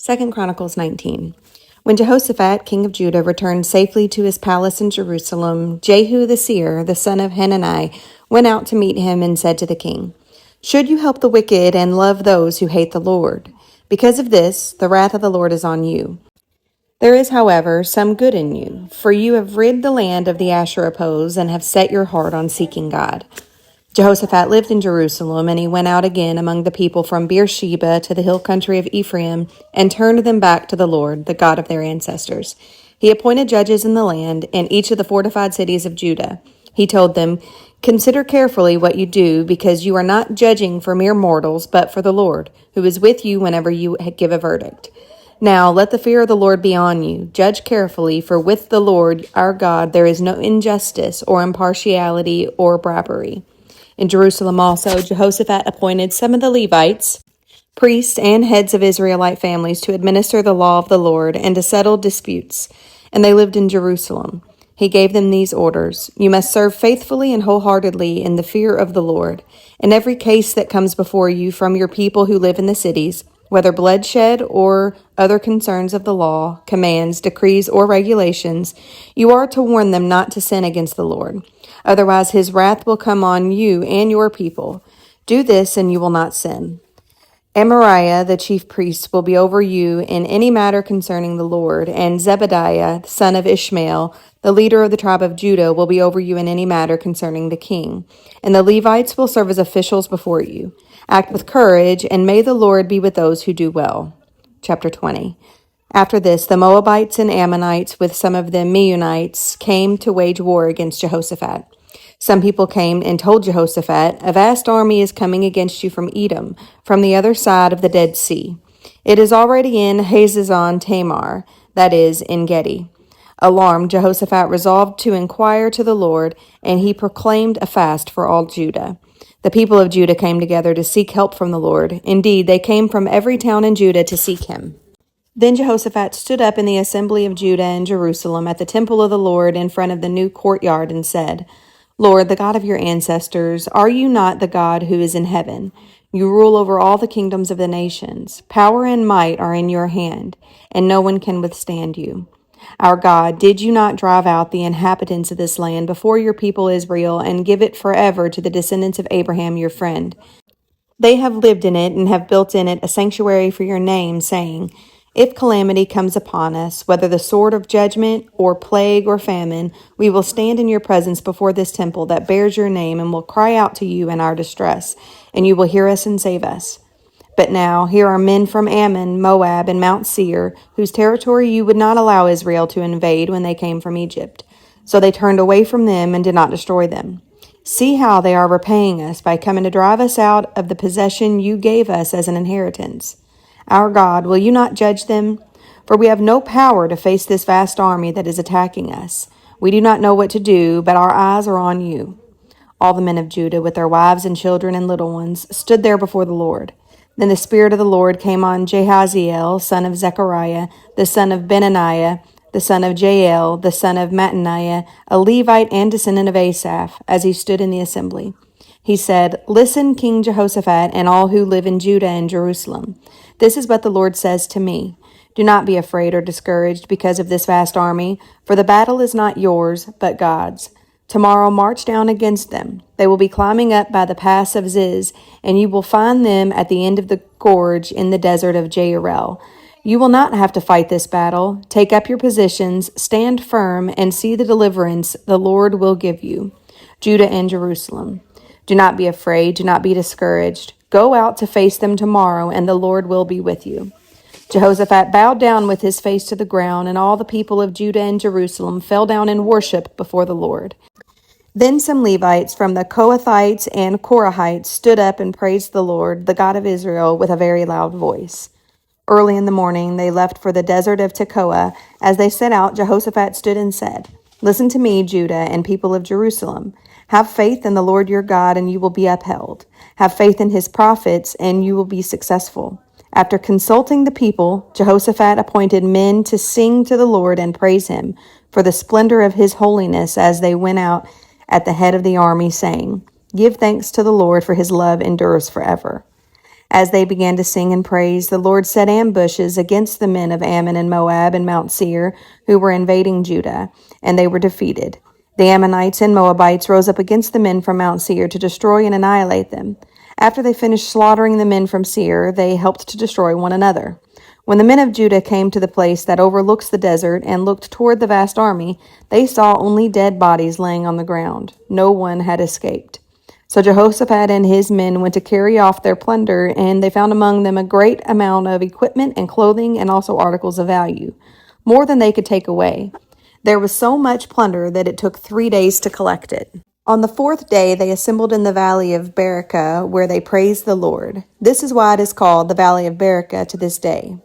2 Chronicles 19. When Jehoshaphat, king of Judah, returned safely to his palace in Jerusalem, Jehu the seer, the son of Hanani, went out to meet him and said to the king, "Should you help the wicked and love those who hate the Lord? Because of this, the wrath of the Lord is on you. There is, however, some good in you, for you have rid the land of the Asherah poles and have set your heart on seeking God." Jehoshaphat lived in Jerusalem, and he went out again among the people from Beersheba to the hill country of Ephraim, and turned them back to the Lord, the God of their ancestors. He appointed judges in the land, in each of the fortified cities of Judah. He told them, "Consider carefully what you do, because you are not judging for mere mortals, but for the Lord, who is with you whenever you give a verdict. Now let the fear of the Lord be on you. Judge carefully, for with the Lord our God there is no injustice or impartiality or bribery." In Jerusalem also, Jehoshaphat appointed some of the Levites, priests, and heads of Israelite families to administer the law of the Lord and to settle disputes, and they lived in Jerusalem. He gave them these orders: "You must serve faithfully and wholeheartedly in the fear of the Lord. In every case that comes before you from your people who live in the cities, whether bloodshed or other concerns of the law, commands, decrees, or regulations, you are to warn them not to sin against the Lord. Otherwise his wrath will come on you and your people. Do this, and you will not sin. Amariah, the chief priest, will be over you in any matter concerning the Lord, and Zebediah, the son of Ishmael, the leader of the tribe of Judah, will be over you in any matter concerning the king. And the Levites will serve as officials before you. Act with courage, and may the Lord be with those who do well." Chapter 20. After this, the Moabites and Ammonites, with some of the Meunites, came to wage war against Jehoshaphat. Some people came and told Jehoshaphat, "A vast army is coming against you from Edom, from the other side of the Dead Sea. It is already in Hazazon Tamar, that is, En Gedi." Alarmed, Jehoshaphat resolved to inquire to the Lord, and he proclaimed a fast for all Judah. The people of Judah came together to seek help from the Lord. Indeed, they came from every town in Judah to seek him. Then Jehoshaphat stood up in the assembly of Judah and Jerusalem at the temple of the Lord in front of the new courtyard and said, "Lord, the God of your ancestors, are you not the God who is in heaven? You rule over all the kingdoms of the nations. Power and might are in your hand, and no one can withstand you. Our God, did you not drive out the inhabitants of this land before your people Israel and give it forever to the descendants of Abraham your friend? They have lived in it and have built in it a sanctuary for your name, saying, 'If calamity comes upon us, whether the sword of judgment or plague or famine, we will stand in your presence before this temple that bears your name and will cry out to you in our distress, and you will hear us and save us.' But now here are men from Ammon, Moab, and Mount Seir, whose territory you would not allow Israel to invade when they came from Egypt. So they turned away from them and did not destroy them. See how they are repaying us by coming to drive us out of the possession you gave us as an inheritance. Our God, will you not judge them? For we have no power to face this vast army that is attacking us. We do not know what to do, but our eyes are on you." All the men of Judah, with their wives and children and little ones, stood there before the Lord. Then the Spirit of the Lord came on Jahaziel, son of Zechariah, the son of Benaniah, the son of Jael, the son of Mattaniah, a Levite and descendant of Asaph, as he stood in the assembly. He said, "Listen, King Jehoshaphat, and all who live in Judah and Jerusalem. This is what the Lord says to me. Do not be afraid or discouraged because of this vast army, for the battle is not yours, but God's. Tomorrow march down against them. They will be climbing up by the pass of Ziz, and you will find them at the end of the gorge in the desert of Jairel. You will not have to fight this battle. Take up your positions, stand firm, and see the deliverance the Lord will give you, Judah and Jerusalem. Do not be afraid, do not be discouraged. Go out to face them tomorrow, and the Lord will be with you." Jehoshaphat bowed down with his face to the ground, and all the people of Judah and Jerusalem fell down in worship before the Lord. Then some Levites from the Kohathites and Korahites stood up and praised the Lord, the God of Israel, with a very loud voice. Early in the morning they left for the desert of Tekoa. As they set out, Jehoshaphat stood and said, "Listen to me, Judah and people of Jerusalem. Have faith in the Lord your God, and you will be upheld. Have faith in his prophets, and you will be successful." After consulting the people, Jehoshaphat appointed men to sing to the Lord and praise him for the splendor of his holiness as they went out at the head of the army, saying, "Give thanks to the Lord, for his love endures forever." As they began to sing and praise, the Lord set ambushes against the men of Ammon and Moab and Mount Seir, who were invading Judah, and they were defeated. The Ammonites and Moabites rose up against the men from Mount Seir to destroy and annihilate them. After they finished slaughtering the men from Seir, they helped to destroy one another. When the men of Judah came to the place that overlooks the desert and looked toward the vast army, they saw only dead bodies laying on the ground. No one had escaped. So Jehoshaphat and his men went to carry off their plunder, and they found among them a great amount of equipment and clothing and also articles of value, more than they could take away. There was so much plunder that it took 3 days to collect it. On the 4th day, they assembled in the valley of Berachah, where they praised the Lord. This is why it is called the valley of Berachah to this day.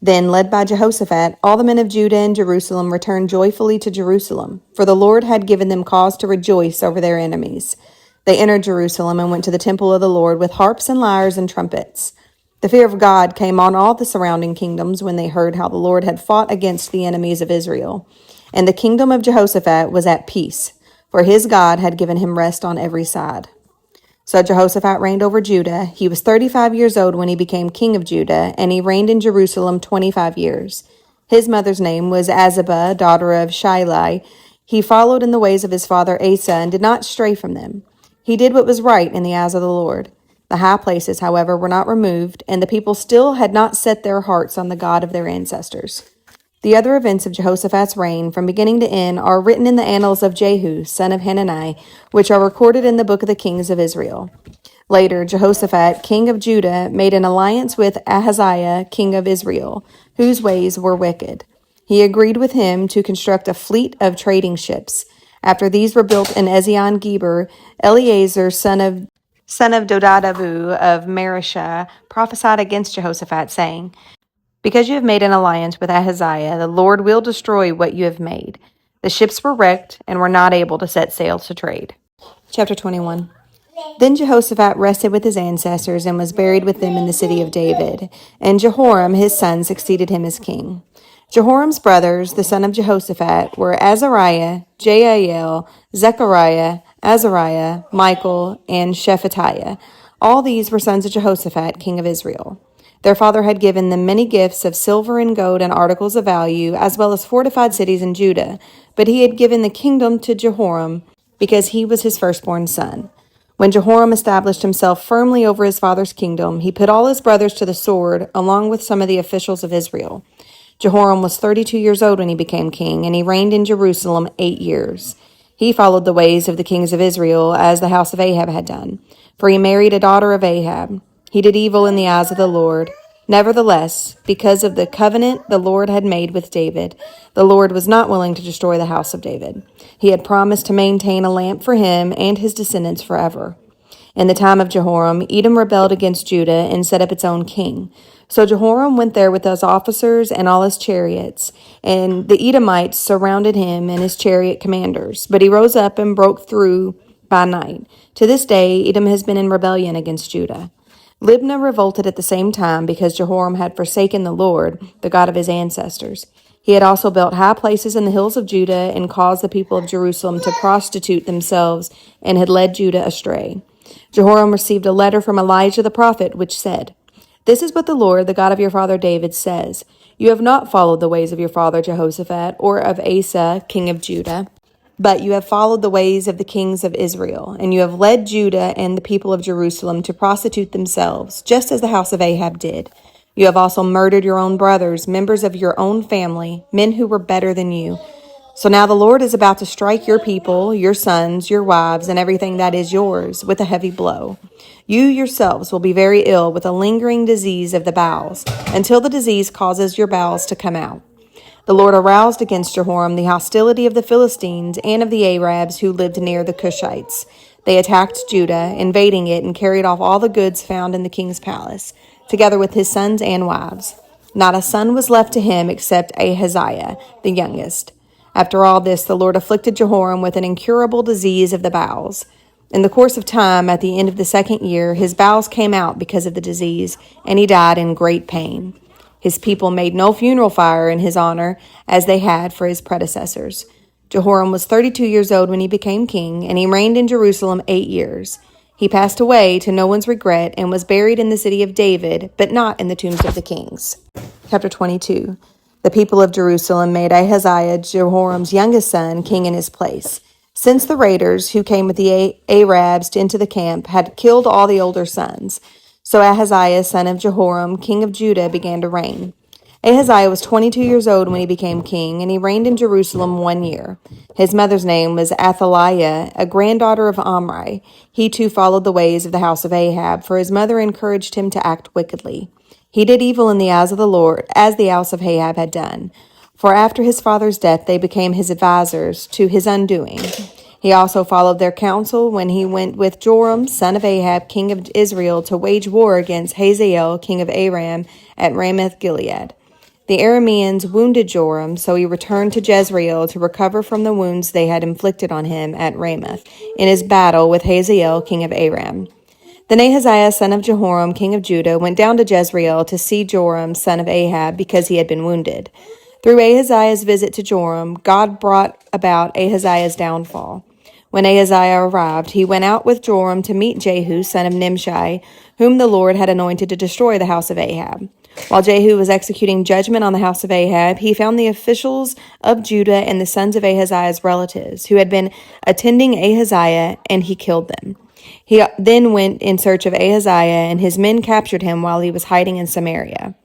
Then, led by Jehoshaphat, all the men of Judah and Jerusalem returned joyfully to Jerusalem, for the Lord had given them cause to rejoice over their enemies. They entered Jerusalem and went to the temple of the Lord with harps and lyres and trumpets. The fear of God came on all the surrounding kingdoms when they heard how the Lord had fought against the enemies of Israel. And the kingdom of Jehoshaphat was at peace, for his God had given him rest on every side. So Jehoshaphat reigned over Judah. He was 35 years old when he became king of Judah, and he reigned in Jerusalem 25 years. His mother's name was Azubah, daughter of Shilai. He followed in the ways of his father Asa and did not stray from them. He did what was right in the eyes of the Lord. The high places, however, were not removed, and the people still had not set their hearts on the God of their ancestors. The other events of Jehoshaphat's reign, from beginning to end, are written in the annals of Jehu, son of Hanani, which are recorded in the book of the kings of Israel. Later, Jehoshaphat, king of Judah, made an alliance with Ahaziah, king of Israel, whose ways were wicked. He agreed with him to construct a fleet of trading ships. After these were built in Ezion-Geber, Eleazar, son of Dodadavu of Mareshah, prophesied against Jehoshaphat, saying, "Because you have made an alliance with Ahaziah, the Lord will destroy what you have made." The ships were wrecked and were not able to set sail to trade. Chapter 21. Then Jehoshaphat rested with his ancestors and was buried with them in the city of David. And Jehoram his son succeeded him as king. Jehoram's brothers, the son of Jehoshaphat, were Azariah, Jael, Zechariah, Azariah, Michael, and Shephatiah. All these were sons of Jehoshaphat, king of Israel. Their father had given them many gifts of silver and gold and articles of value, as well as fortified cities in Judah. But he had given the kingdom to Jehoram because he was his firstborn son. When Jehoram established himself firmly over his father's kingdom, he put all his brothers to the sword, along with some of the officials of Israel. Jehoram was 32 years old when he became king, and he reigned in Jerusalem 8 years. He followed the ways of the kings of Israel, as the house of Ahab had done, for he married a daughter of Ahab. He did evil in the eyes of the Lord. Nevertheless, because of the covenant the Lord had made with David, the Lord was not willing to destroy the house of David. He had promised to maintain a lamp for him and his descendants forever. In the time of Jehoram, Edom rebelled against Judah and set up its own king. So Jehoram went there with his officers and all his chariots, and the Edomites surrounded him and his chariot commanders. But he rose up and broke through by night. To this day, Edom has been in rebellion against Judah. Libnah revolted at the same time because Jehoram had forsaken the Lord, the God of his ancestors. He had also built high places in the hills of Judah and caused the people of Jerusalem to prostitute themselves and had led Judah astray. Jehoram received a letter from Elijah the prophet, which said, "This is what the Lord, the God of your father David, says. You have not followed the ways of your father Jehoshaphat or of Asa, king of Judah, but you have followed the ways of the kings of Israel, and you have led Judah and the people of Jerusalem to prostitute themselves, just as the house of Ahab did. You have also murdered your own brothers, members of your own family, men who were better than you. So now the Lord is about to strike your people, your sons, your wives, and everything that is yours with a heavy blow. You yourselves will be very ill with a lingering disease of the bowels, until the disease causes your bowels to come out." The Lord aroused against Jehoram the hostility of the Philistines and of the Arabs who lived near the Cushites. They attacked Judah, invading it, and carried off all the goods found in the king's palace, together with his sons and wives. Not a son was left to him except Ahaziah, the youngest. After all this, the Lord afflicted Jehoram with an incurable disease of the bowels. In the course of time, at the end of the 2nd year, his bowels came out because of the disease, and he died in great pain. His people made no funeral fire in his honor, as they had for his predecessors. Jehoram was 32 years old when he became king, and he reigned in Jerusalem 8 years. He passed away to no one's regret and was buried in the city of David, but not in the tombs of the kings. Chapter 22. The people of Jerusalem made Ahaziah, Jehoram's youngest son, king in his place. Since the raiders who came with the Arabs into the camp had killed all the older sons, so Ahaziah, son of Jehoram, king of Judah, began to reign. Ahaziah was 22 years old when he became king, and he reigned in Jerusalem 1 year. His mother's name was Athaliah, a granddaughter of Omri. He too followed the ways of the house of Ahab, for his mother encouraged him to act wickedly. He did evil in the eyes of the Lord, as the house of Ahab had done. For after his father's death they became his advisers to his undoing. He also followed their counsel when he went with Joram, son of Ahab, king of Israel, to wage war against Hazael, king of Aram, at Ramoth-Gilead. The Arameans wounded Joram, so he returned to Jezreel to recover from the wounds they had inflicted on him at Ramoth in his battle with Hazael, king of Aram. Then Ahaziah, son of Jehoram, king of Judah, went down to Jezreel to see Joram, son of Ahab, because he had been wounded. Through Ahaziah's visit to Joram, God brought about Ahaziah's downfall. When Ahaziah arrived, he went out with Joram to meet Jehu, son of Nimshi, whom the Lord had anointed to destroy the house of Ahab. While Jehu was executing judgment on the house of Ahab, he found the officials of Judah and the sons of Ahaziah's relatives, who had been attending Ahaziah, and he killed them. He then went in search of Ahaziah, and his men captured him while he was hiding in Samaria.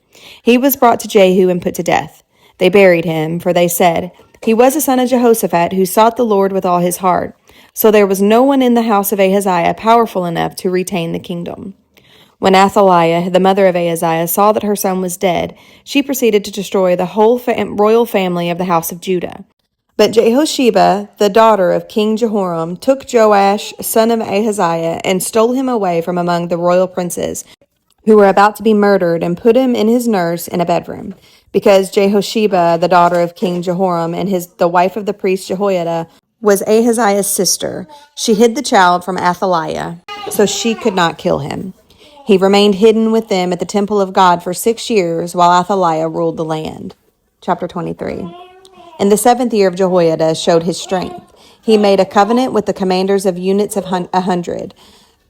He was brought to Jehu and put to death. They buried him, for they said, "He was a son of Jehoshaphat who sought the Lord with all his heart." So there was no one in the house of Ahaziah powerful enough to retain the kingdom. When Athaliah, the mother of Ahaziah, saw that her son was dead, she proceeded to destroy the whole royal family of the house of Judah. But Jehosheba, the daughter of King Jehoram, took Joash, son of Ahaziah, and stole him away from among the royal princes who were about to be murdered, and put him and his nurse in a bedroom. Because Jehosheba, the daughter of King Jehoram, and the wife of the priest Jehoiada, was Ahaziah's sister, she hid the child from Athaliah, so she could not kill him. He remained hidden with them at the temple of God for 6 years, while Athaliah ruled the land. Chapter 23. In the 7th year of Jehoiada showed his strength. He made a covenant with the commanders of units of 100.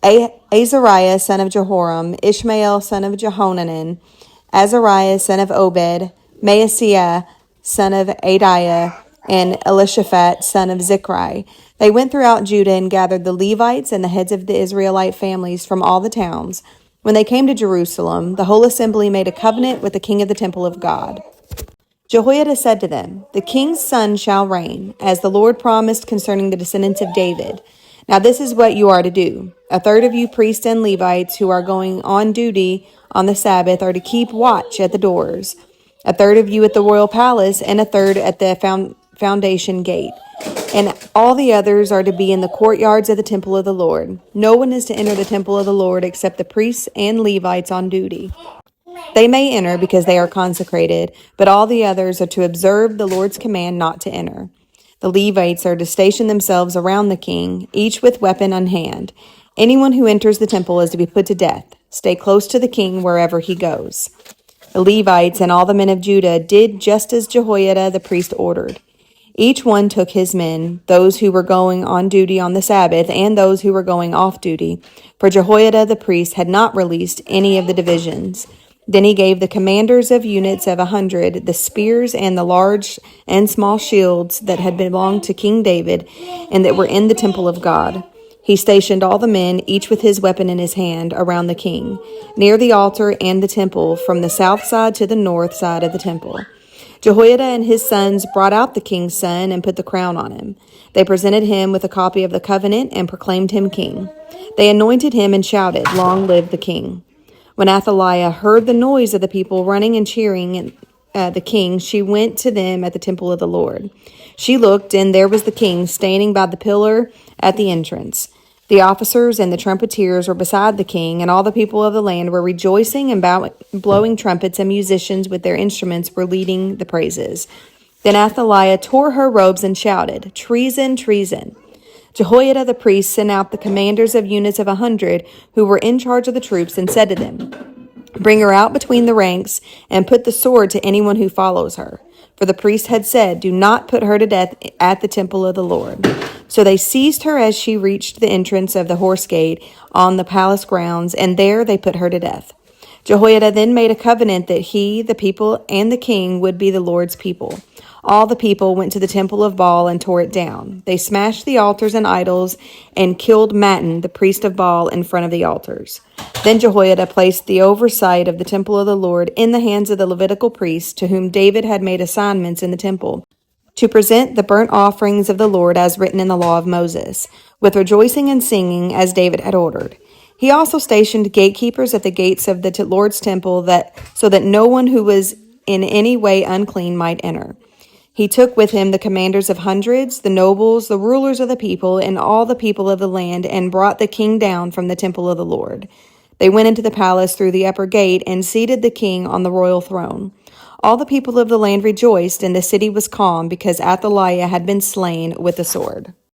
Azariah, son of Jehoram, Ishmael, son of Jehonanan, Azariah, son of Obed, Maaseiah, son of Adiah, and Elishaphat, son of Zichri. They went throughout Judah and gathered the Levites and the heads of the Israelite families from all the towns. When they came to Jerusalem, the whole assembly made a covenant with the king of the temple of God. Jehoiada said to them, "The king's son shall reign, as the Lord promised concerning the descendants of David. Now this is what you are to do. A third of you priests and Levites who are going on duty on the Sabbath are to keep watch at the doors. A third of you at the royal palace, and a third at the foundation gate. And all the others are to be in the courtyards of the temple of the Lord. No one is to enter the temple of the Lord except the priests and Levites on duty. They may enter because they are consecrated, but all the others are to observe the Lord's command not to enter. The Levites are to station themselves around the king, each with weapon on hand. Anyone who enters the temple is to be put to death. Stay close to the king wherever he goes." The Levites and all the men of Judah did just as Jehoiada the priest ordered. Each one took his men, those who were going on duty on the Sabbath and those who were going off duty, for Jehoiada the priest had not released any of the divisions. Then he gave the commanders of units of 100 the spears and the large and small shields that had belonged to King David and that were in the temple of God. He stationed all the men, each with his weapon in his hand, around the king, near the altar and the temple, from the south side to the north side of the temple. Jehoiada and his sons brought out the king's son and put the crown on him. They presented him with a copy of the covenant and proclaimed him king. They anointed him and shouted, "Long live the king." When Athaliah heard the noise of the people running and cheering the king, she went to them at the temple of the Lord. She looked, and there was the king standing by the pillar at the entrance. The officers and the trumpeters were beside the king, and all the people of the land were rejoicing and blowing trumpets, and musicians with their instruments were leading the praises. Then Athaliah tore her robes and shouted, "Treason, treason!" Jehoiada the priest sent out the commanders of units of 100 who were in charge of the troops and said to them, Bring her out between the ranks and put the sword to anyone who follows her. For the priest had said, do not put her to death at the temple of the Lord. So they seized her as she reached the entrance of the horse gate on the palace grounds, and there they put her to death. Jehoiada then made a covenant that he, the people, and the king would be the Lord's people. All the people went to the temple of Baal and tore it down. They smashed the altars and idols and killed Mattan, the priest of Baal, in front of the altars. Then Jehoiada placed the oversight of the temple of the Lord in the hands of the Levitical priests, to whom David had made assignments in the temple, to present the burnt offerings of the Lord as written in the law of Moses, with rejoicing and singing as David had ordered. He also stationed gatekeepers at the gates of the Lord's temple, so that no one who was in any way unclean might enter. He took with him the commanders of hundreds, the nobles, the rulers of the people, and all the people of the land, and brought the king down from the temple of the Lord. They went into the palace through the upper gate and seated the king on the royal throne. All the people of the land rejoiced, and the city was calm, because Athaliah had been slain with the sword.